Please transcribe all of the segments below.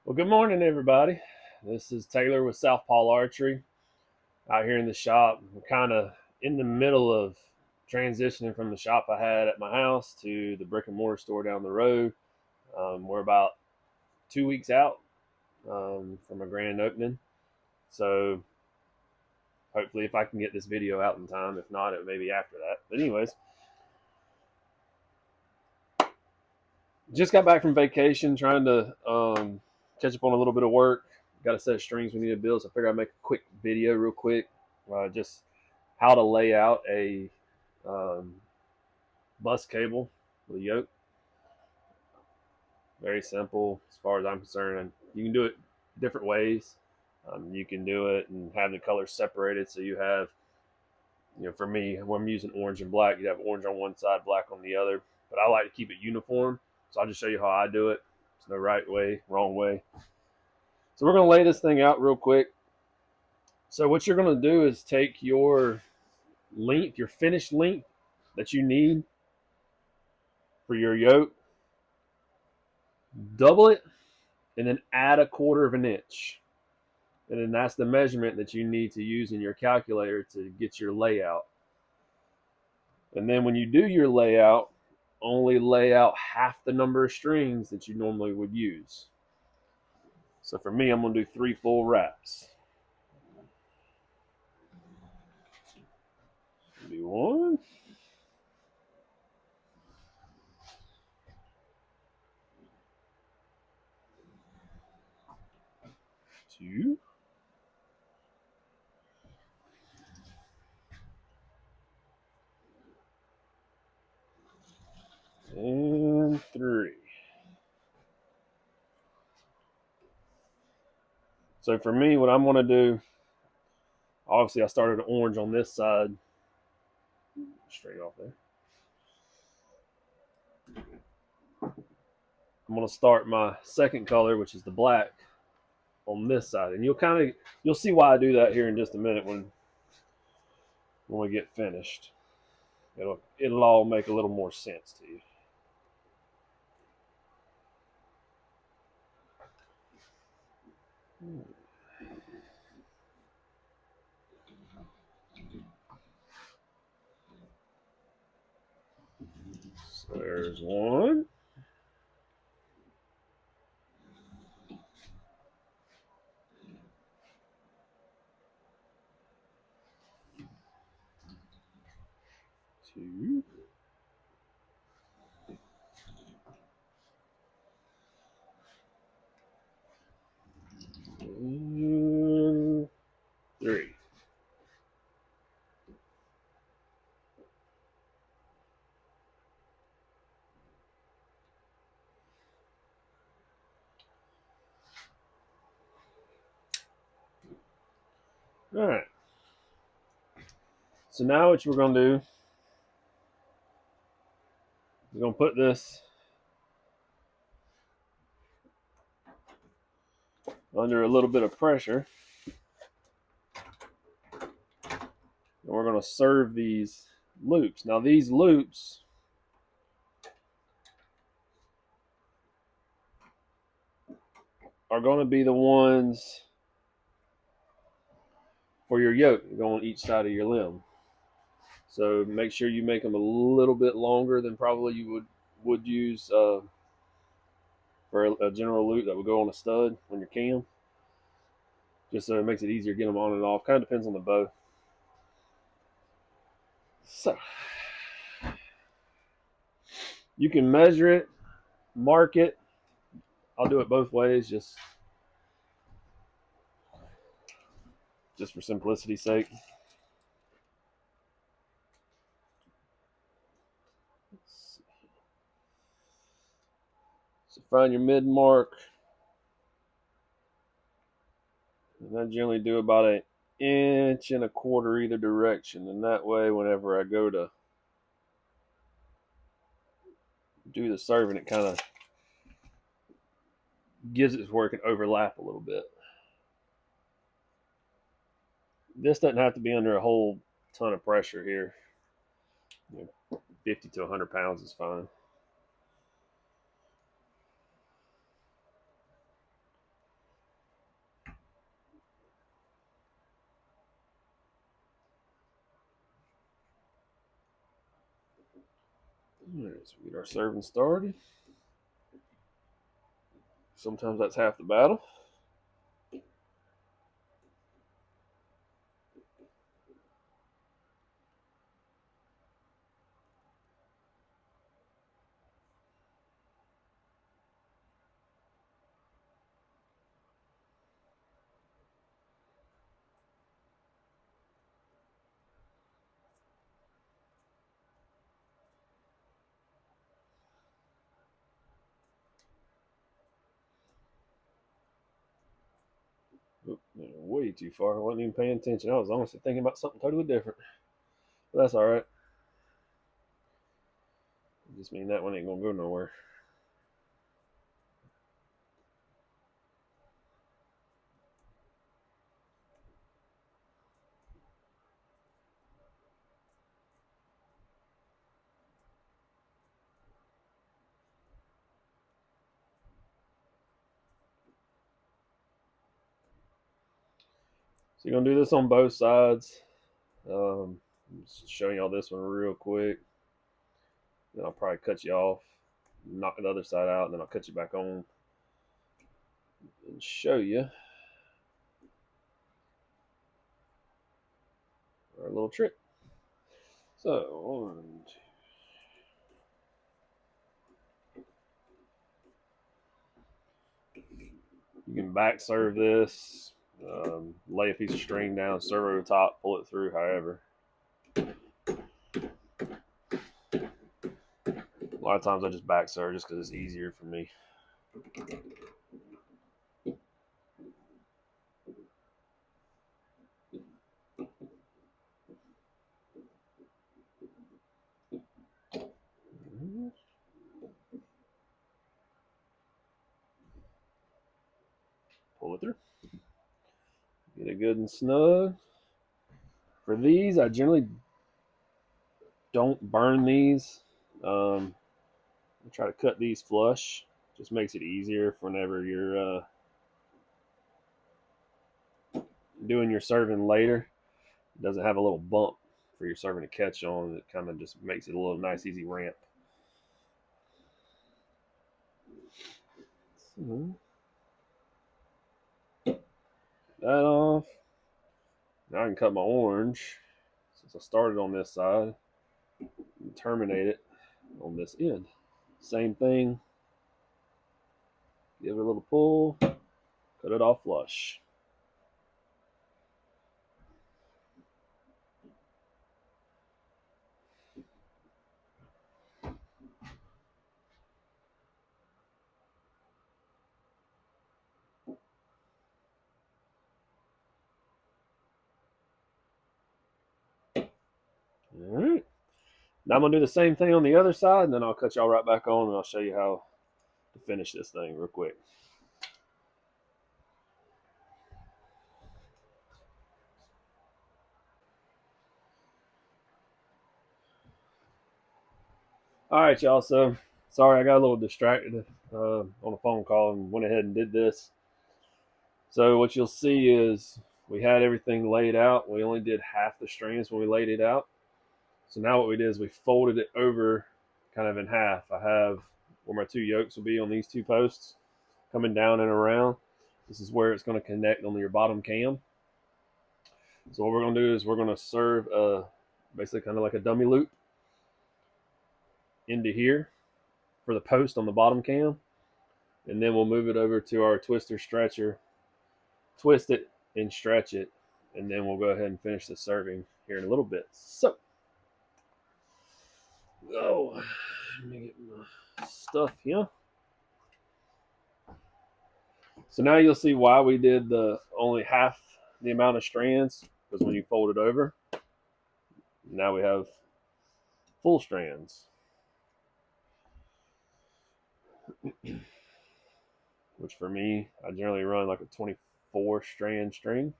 Well, good morning, everybody. This is Taylor with Southpaw Archery out here in the shop. I'm kind of in the middle of transitioning from the shop I had at my house to the brick and mortar store down the road. We're about 2 weeks out from a grand opening. So hopefully, if I can get this video out in time, if not, it may be after that. But, anyways, just got back from vacation trying to catch up on a little bit of work. Got a set of strings we need to build, so I figured I'd make a quick video real quick. Just how to lay out a um, bus cable with a yoke. Very simple as far as I'm concerned. And you can do it different ways. You can do it and have the colors separated. So you have, for me, when I'm using orange and black, you have orange on one side, black on the other. But I like to keep it uniform. So I'll just show you how I do it. There's no right way, wrong way. So we're going to lay this thing out real quick. So what you're going to do is take your length, your finished length that you need for your yoke, double it, and then add a quarter of an inch. And then that's the measurement that you need to use in your calculator to get your layout. And then when you do your layout, only lay out half the number of strings that you normally would use. So for me, I'm going to do 3 full wraps. Do 1. 2. And 3. So for me, what I'm going to do, obviously I started orange on this side, straight off there. I'm going to start my second color, which is the black, on this side. And you'll see why I do that here in just a minute when we get finished. It'll all make a little more sense to you. So there's 1. 2. And 3. All right. So now what we're going to do, we're going to put this under a little bit of pressure. And we're going to serve these loops. Now these loops are going to be the ones for your yoke that go on each side of your limb. So make sure you make them a little bit longer than probably you would use for a general loop that would go on a stud on your cam. Just so it makes it easier to get them on and off. Kind of depends on the bow. So you can measure it, mark it. I'll do it both ways, just for simplicity's sake. So find your mid mark. And I generally do about 1.25 inches either direction. And that way, whenever I go to do the serving, it kind of gives it where it can overlap a little bit. This doesn't have to be under a whole ton of pressure here. 50 to 100 pounds is fine. Alright, so we get our serving started. Sometimes that's half the battle. Oop, way too far. I wasn't even paying attention. I was honestly thinking about something totally different. But that's all right. It just mean that one ain't gonna go nowhere. So you're gonna do this on both sides. Just showing y'all this one real quick. Then I'll probably cut you off, knock the other side out, and then I'll cut you back on and show you our little trick. So, you can back serve this, lay a piece of string down, serve over the top, pull it through, however. A lot of times I just back serve just because it's easier for me. Pull it through. Get it good and snug. For these, I generally don't burn these. I try to cut these flush. Just makes it easier for whenever you're doing your serving later. It doesn't have a little bump for your serving to catch on. It kind of just makes it a little nice, easy ramp. So, that off. Now I can cut my orange since I started on this side and terminate it on this end. Same thing. Give it a little pull, cut it off flush. All right. Now I'm going to do the same thing on the other side, and then I'll cut y'all right back on, and I'll show you how to finish this thing real quick. All right, y'all. So, sorry, I got a little distracted on a phone call and went ahead and did this. So, what you'll see is we had everything laid out. We only did half the strands when we laid it out. So, now what we did is we folded it over kind of in half. I have where my two yokes will be on these two posts coming down and around. This is where it's going to connect on your bottom cam. So what we're going to do is we're going to serve basically kind of like a dummy loop into here for the post on the bottom cam. And then we'll move it over to our twister stretcher, twist it and stretch it. And then we'll go ahead and finish the serving here in a little bit. So, let me get my stuff here. So now you'll see why we did the only half the amount of strands, because when you fold it over, now we have full strands. Which for me, I generally run like a 24 strand string.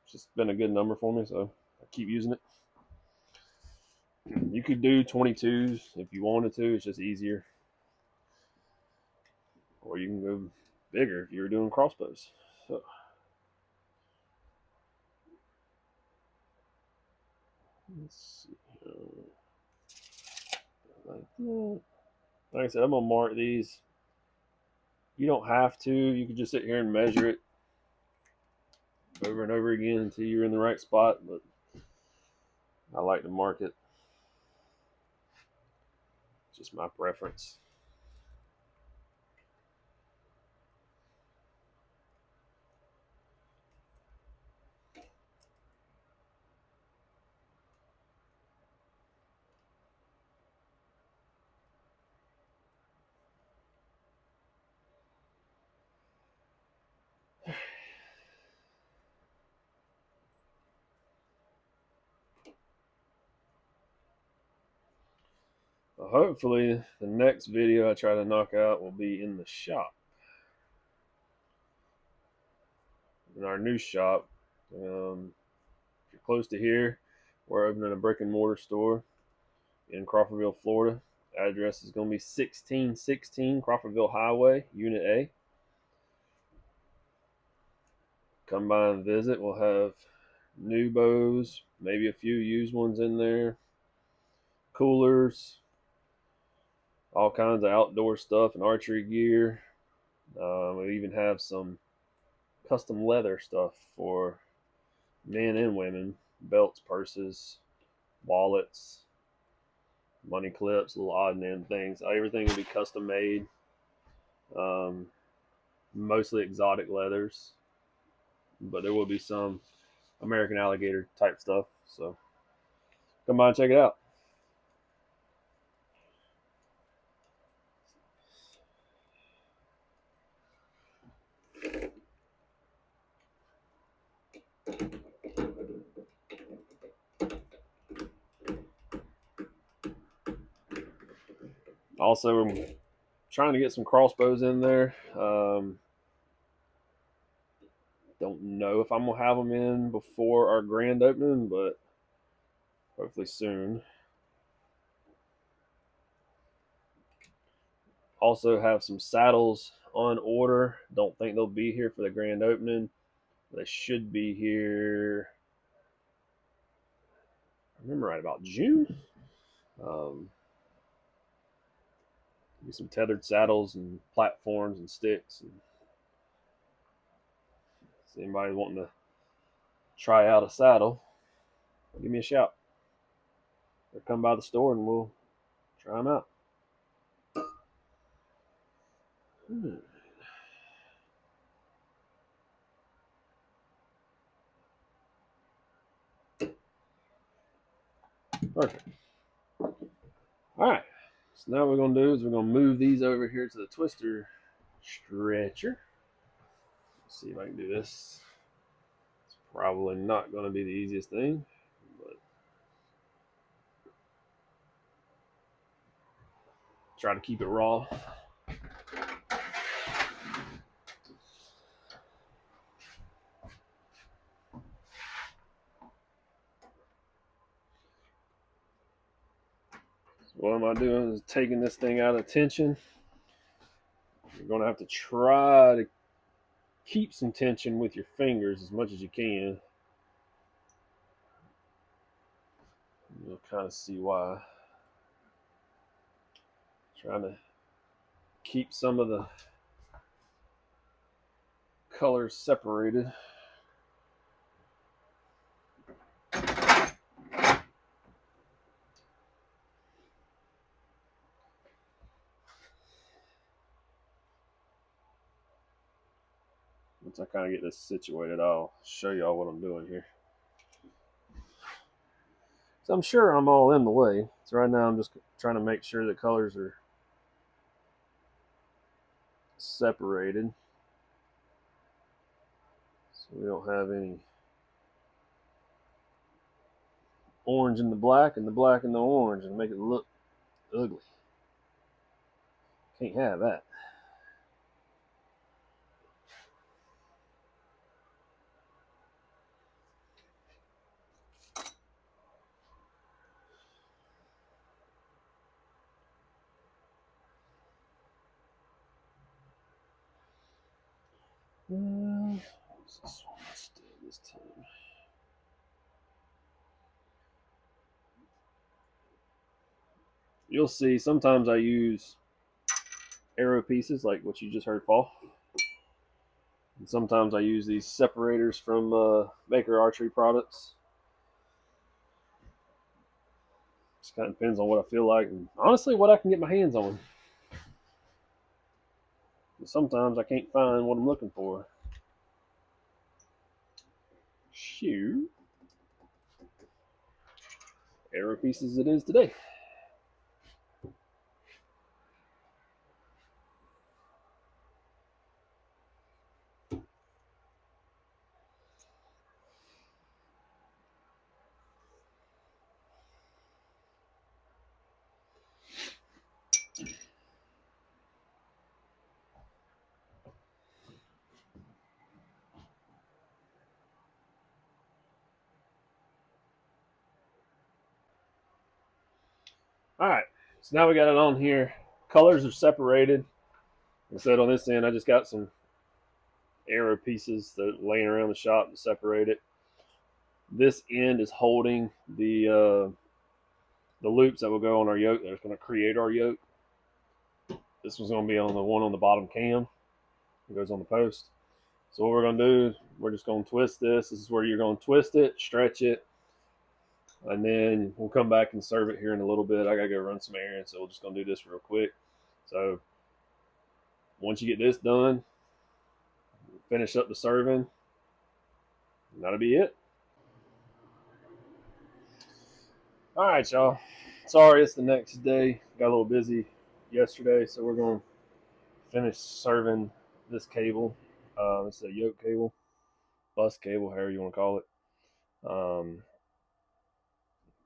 It's just been a good number for me, so I keep using it. You could do 22s if you wanted to, it's just easier. Or you can go bigger if you were doing crossbows. So, let's see. like that. Like I said, I'm gonna mark these. You don't have to. You can just sit here and measure it over and over again until you're in the right spot. But I like to mark it. Just my preference. Well, hopefully, the next video I try to knock out will be in the shop. In our new shop. If you're close to here, we're opening a brick and mortar store in Crawfordville, Florida. Address is going to be 1616 Crawfordville Highway, Unit A. Come by and visit. We'll have new bows, maybe a few used ones in there, coolers, all kinds of outdoor stuff and archery gear. We even have some custom leather stuff for men and women, belts, purses, wallets, money clips, little odd and end things. Everything will be custom made. Mostly exotic leathers, but there will be some American alligator type stuff. So come by and check it out. Also, I'm trying to get some crossbows in there. Don't know if I'm gonna have them in before our grand opening, but hopefully soon. Also have some saddles on order. Don't think they'll be here for the grand opening. They should be here. I remember right about June. Some tethered saddles and platforms and sticks. And if anybody wanting to try out a saddle, give me a shout. Or come by the store and we'll try them out. Perfect. All right. So now what we're going to do is we're going to move these over here to the twister stretcher. Let's see if I can do this. It's probably not going to be the easiest thing, but try to keep it raw. What am I doing is taking this thing out of tension. You're going to have to try to keep some tension with your fingers as much as you can. You'll kind of see why. Trying to keep some of the colors separated. Once I kind of get this situated, I'll show y'all what I'm doing here. So I'm sure I'm all in the way. So right now I'm just trying to make sure the colors are separated, so we don't have any orange in the black and the black in the orange and make it look ugly. Can't have that. What's this one still this time? you'll see sometimes I use arrow pieces like what you just heard fall. And sometimes I use these separators from Baker Archery products. Just kind of depends on what I feel like and honestly what I can get my hands on. But sometimes I can't find what I'm looking for. Shoot. Arrow pieces it is today. All right, so now we got it on here. Colors are separated. Instead on this end, I just got some arrow pieces that are laying around the shop to separate it. This end is holding the loops that will go on our yoke. That's going to create our yoke. This was going to be on the one on the bottom cam. It goes on the post. So what we're going to do, we're just going to twist this. This is where you're going to twist it, stretch it, and then we'll come back and serve it here in a little bit. I got to go run some errands, so we're just going to do this real quick. So once you get this done, finish up the serving, and that'll be it. All right, y'all. Sorry, it's the next day. Got a little busy yesterday, so we're going to finish serving this cable. It's a yoke cable, bus cable, however you want to call it.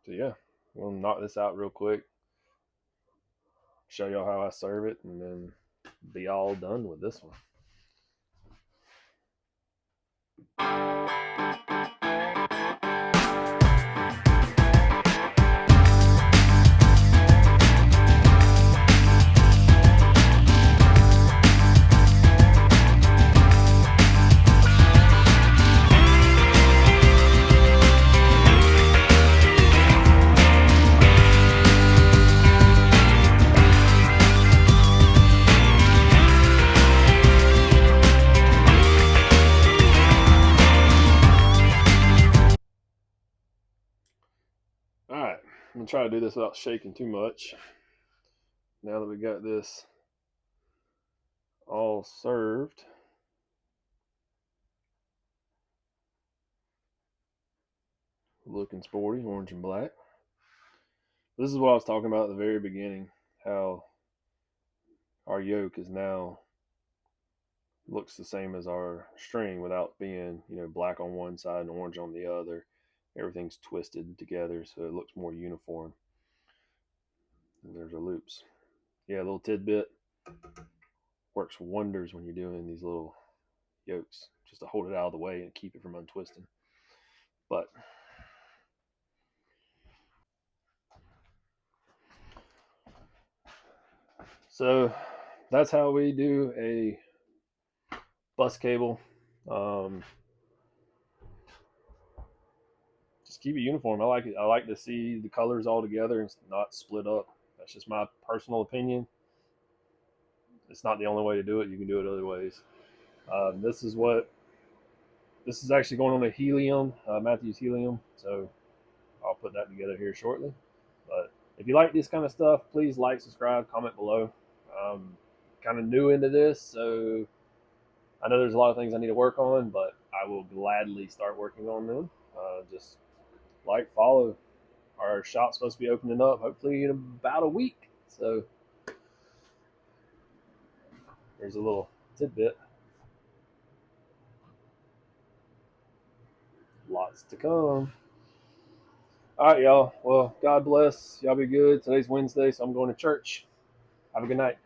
So yeah, we'll knock this out real quick, show y'all how I serve it, and then be all done with this one. Alright, I'm going to try to do this without shaking too much. Now that we got this all served, looking sporty, orange and black. This is what I was talking about at the very beginning, how our yoke is now looks the same as our string without being, black on one side and orange on the other. Everything's twisted together so it looks more uniform. And there's our loops. Yeah, a little tidbit. Works wonders when you're doing these little yokes, just to hold it out of the way and keep it from untwisting. But so that's how we do a bus cable. Just keep it uniform. I like it. I like to see the colors all together and not split up. That's just my personal opinion. It's not the only way to do it. You can do it other ways. This is actually going on a helium, Matthews helium. So I'll put that together here shortly. But if you like this kind of stuff, please like, subscribe, comment below. Kind of new into this, so I know there's a lot of things I need to work on, but I will gladly start working on them. Just like, follow. Our shop's supposed to be opening up hopefully in about a week. So there's a little tidbit. Lots to come. All right, y'all. Well, God bless. Y'all be good. Today's Wednesday, so I'm going to church. Have a good night.